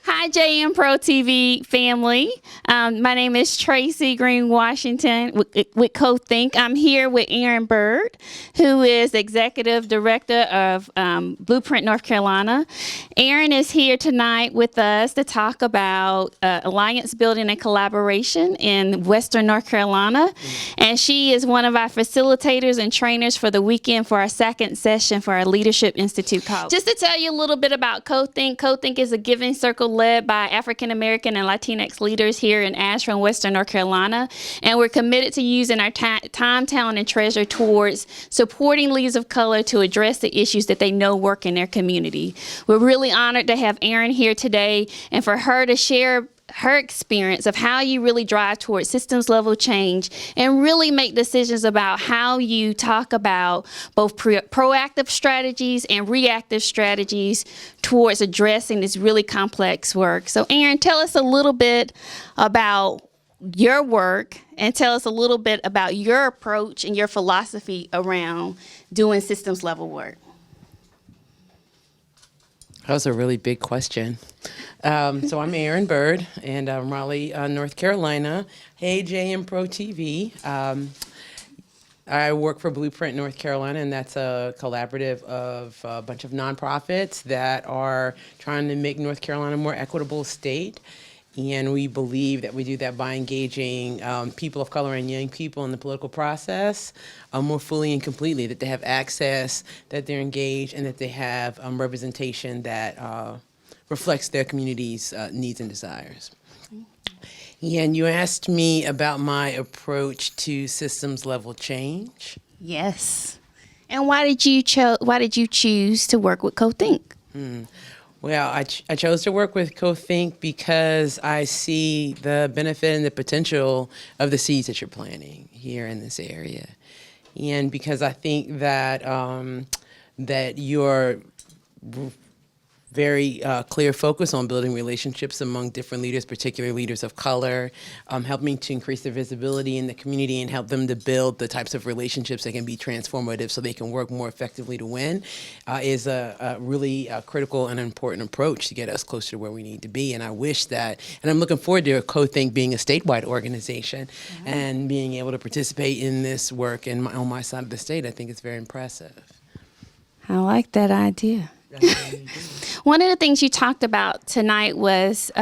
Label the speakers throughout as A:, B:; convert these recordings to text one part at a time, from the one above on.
A: Hi, JM Pro TV family. My name is Tracy Green Washington with cothinkk. I'm here with Aaron Bird, who is Executive Director of Blueprint North Carolina. Aaron is here tonight with us to talk about alliance building and collaboration in Western North Carolina. And she is one of our facilitators and trainers for the weekend for our second session for our Leadership Institute call. Just to tell you a little bit about cothinkk, cothinkk is a giving circle led by African American and Latinx leaders here in Asheville, Western North Carolina. And we're committed to using our time, talent, and treasure towards supporting leaders of color to address the issues that they know work in their community. We're really honored to have Erin here today and for her to share her experience of how you really drive towards systems level change and really make decisions about how you talk about both proactive strategies and reactive strategies towards addressing this really complex work. So Erin, tell us a little bit about your work and tell us a little bit about your approach and your philosophy around doing systems level work.
B: That was a really big question. So I'm Aaron Bird, and I'm Raleigh, North Carolina. Hey, JM Pro TV. I work for Blueprint North Carolina, and that's a collaborative of a bunch of nonprofits that are trying to make North Carolina a more equitable state. And we believe that we do that by engaging people of color and young people in the political process more fully and completely, that they have access, that they're engaged, and that they have representation that reflects their community's needs and desires. And you asked me about my approach to systems level change.
A: Yes. And why did you choose to work with cothinkk?
B: Well, I chose to work with cothinkk because I see the benefit and the potential of the seeds that you're planting here in this area, and because I think that that your very clear focus on building relationships among different leaders, particularly leaders of color, helping to increase their visibility in the community and help them to build the types of relationships that can be transformative so they can work more effectively to win, is a really critical and important approach to get us closer to where we need to be. And I wish that, and I'm looking forward to cothinkk being a statewide organization and being able to participate in this work on my side of the state. I think it's very impressive.
A: I like that idea. One of the things you talked about tonight was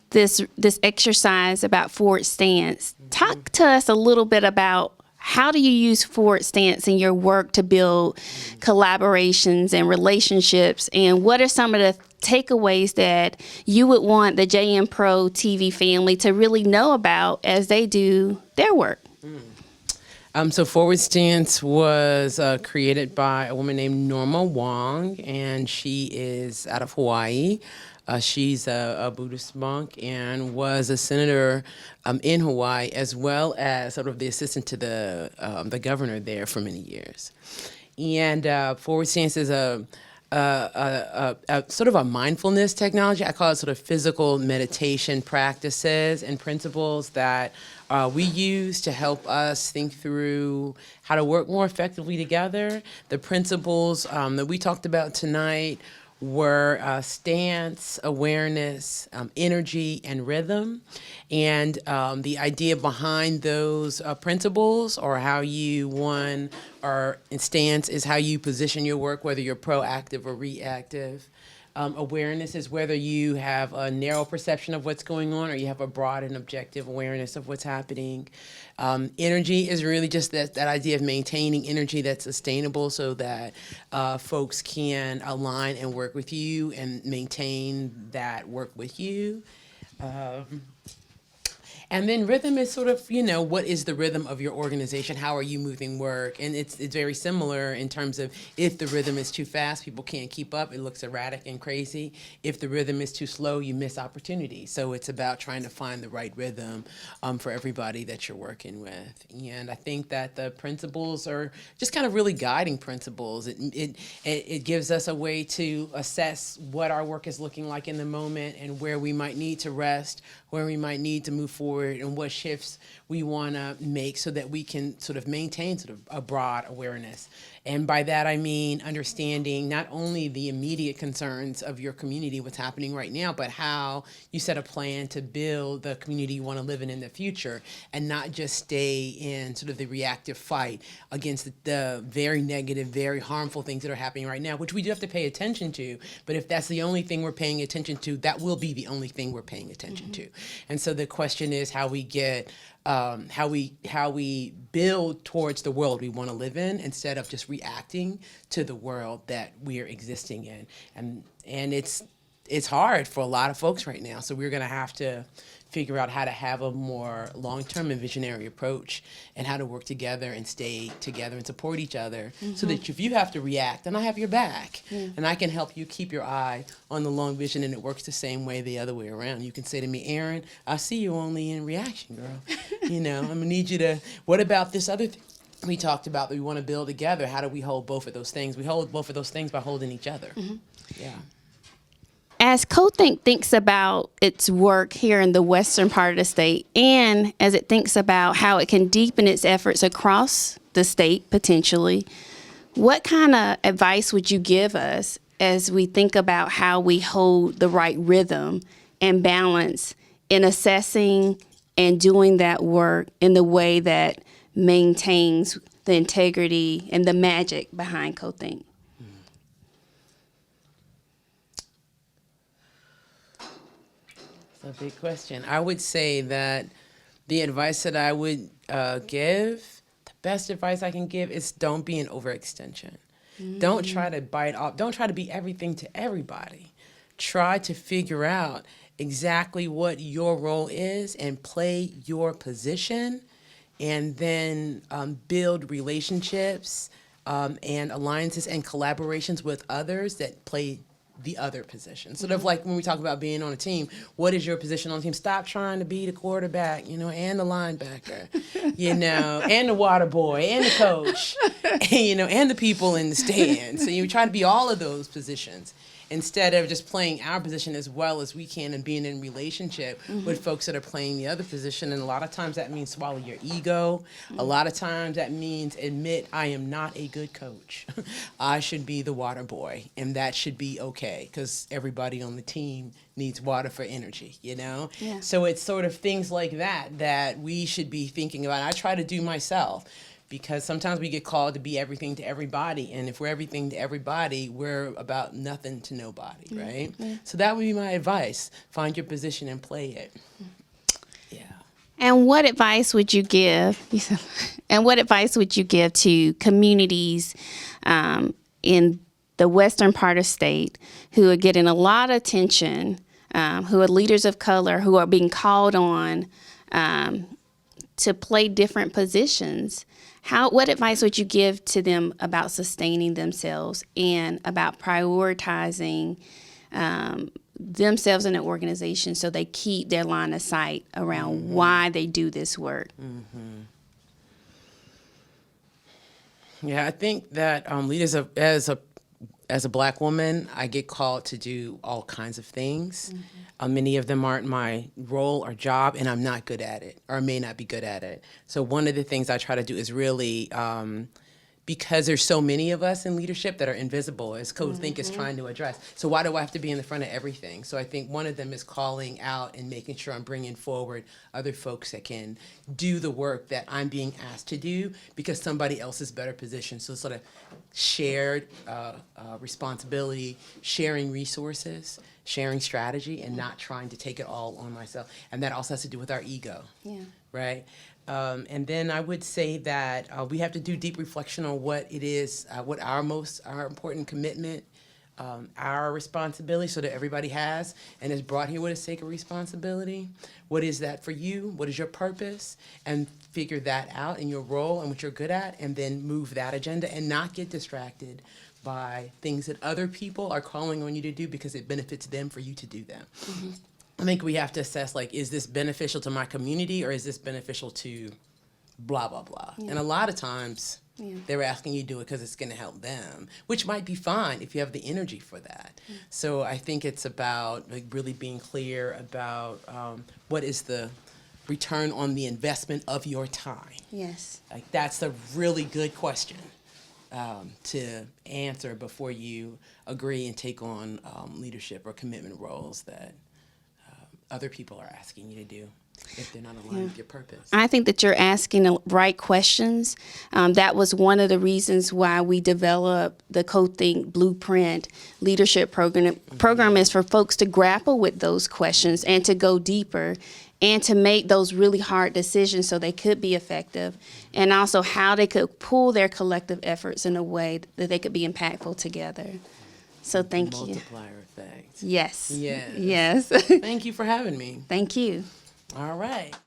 A: this exercise about forward stance. Talk to us a little bit about how do you use forward stance in your work to build collaborations and relationships, and what are some of the takeaways that you would want the JM Pro TV family to really know about as they do their work?
B: So Forward Stance was created by a woman named Norma Wong, and she is out of Hawaii. She's a Buddhist monk and was a senator in Hawaii, as well as sort of the assistant to the governor there for many years. And Forward Stance is a sort of a mindfulness technology. I call it sort of physical meditation practices and principles that we use to help us think through how to work more effectively together. The principles that we talked about tonight were stance, awareness, energy, and rhythm. And the idea behind those principles, or how you, stance is how you position your work, whether you're proactive or reactive. Awareness is whether you have a narrow perception of what's going on or you have a broad and objective awareness of what's happening. Energy is really just that idea of maintaining energy that's sustainable so that folks can align and work with you and maintain that work with you. And then rhythm is sort of, what is the rhythm of your organization? How are you moving work? And it's very similar in terms of if the rhythm is too fast, people can't keep up. It looks erratic and crazy. If the rhythm is too slow, you miss opportunities. So it's about trying to find the right rhythm for everybody that you're working with. And I think that the principles are just kind of really guiding principles. It gives us a way to assess what our work is looking like in the moment and where we might need to rest, where we might need to move forward, and what shifts we want to make so that we can sort of maintain sort of a broad awareness. And by that, I mean understanding not only the immediate concerns of your community, what's happening right now, but how you set a plan to build the community you want to live in the future, and not just stay in sort of the reactive fight against the very negative, very harmful things that are happening right now, which we do have to pay attention to. But if that's the only thing we're paying attention to, that will be the only thing we're paying attention to. And so the question is how we get how we build towards the world we want to live in, instead of just reacting to the world that we are existing in. And it's hard for a lot of folks right now. So we're going to have to figure out how to have a more long-term and visionary approach, and how to work together and stay together and support each other, so that if you have to react, then I have your back, and I can help you keep your eye on the long vision. And it works the same way the other way around. You can say to me, Erin, I see you only in reaction, girl. I'm gonna need you to, what about this other thing we talked about that we want to build together? How do we hold both of those things? We hold both of those things by holding each other. Yeah.
A: As cothinkk thinks about its work here in the western part of the state, and as it thinks about how it can deepen its efforts across the state potentially, what kind of advice would you give us as we think about how we hold the right rhythm and balance in assessing and doing that work in the way that maintains the integrity and the magic behind cothinkk?
B: A big question. I would say that the advice that I would give, the best advice I can give, is don't be an overextension. Don't try to bite off. Don't try to be everything to everybody. Try to figure out exactly what your role is and play your position, and then build relationships and alliances and collaborations with others that play the other position. Sort of like when we talk about being on a team, what is your position on the team? Stop trying to be the quarterback, and the linebacker, and the water boy, and the coach, and the people in the stands. So you try to be all of those positions, instead of just playing our position as well as we can, and being in relationship with folks that are playing the other position. And a lot of times that means swallow your ego. A lot of times that means admit, I am not a good coach. I should be the water boy, and that should be okay, because everybody on the team needs water for energy,
A: Yeah.
B: So it's sort of things like that we should be thinking about. I try to do myself, because sometimes we get called to be everything to everybody, and if we're everything to everybody, we're about nothing to nobody, right? So that would be my advice. Find your position and play it. Yeah.
A: And what advice would you give? And what advice would you give to communities in the western part of state who are getting a lot of attention, who are leaders of color, who are being called on to play different positions? What advice would you give to them about sustaining themselves and about prioritizing themselves in an organization so they keep their line of sight around why they do this work?
B: Yeah, I think that leaders as a Black woman, I get called to do all kinds of things. Many of them aren't my role or job, and I'm not good at it, or may not be good at it. So one of the things I try to do is really, because there's so many of us in leadership that are invisible, as cothinkk is trying to address. So why do I have to be in the front of everything? So I think one of them is calling out and making sure I'm bringing forward other folks that can do the work that I'm being asked to do, because somebody else is better positioned. So sort of shared responsibility, sharing resources, sharing strategy, and not trying to take it all on myself. And that also has to do with our ego, right? And then I would say that we have to do deep reflection on what it is, what our important commitment, our responsibility, so that everybody has and is brought here with a sacred responsibility. What is that for you? What is your purpose? And figure that out in your role and what you're good at, and then move that agenda, and not get distracted by things that other people are calling on you to do because it benefits them for you to do them. I think we have to assess, is this beneficial to my community, or is this beneficial to blah, blah, blah? And a lot of times they're asking you to do it because it's going to help them, which might be fine if you have the energy for that. So I think it's about really being clear about what is the return on the investment of your time.
A: Yes.
B: That's a really good question. to answer before you agree and take on leadership or commitment roles that other people are asking you to do if they're not aligned with your purpose.
A: I think that you're asking the right questions. That was one of the reasons why we developed the cothinkk Blueprint Leadership Program. Program is for folks to grapple with those questions and to go deeper and to make those really hard decisions so they could be effective, and also how they could pool their collective efforts in a way that they could be impactful together. So thank you.
B: Multiplier effect.
A: Yes.
B: Yes.
A: Yes.
B: Thank you for having me.
A: Thank you.
B: All right.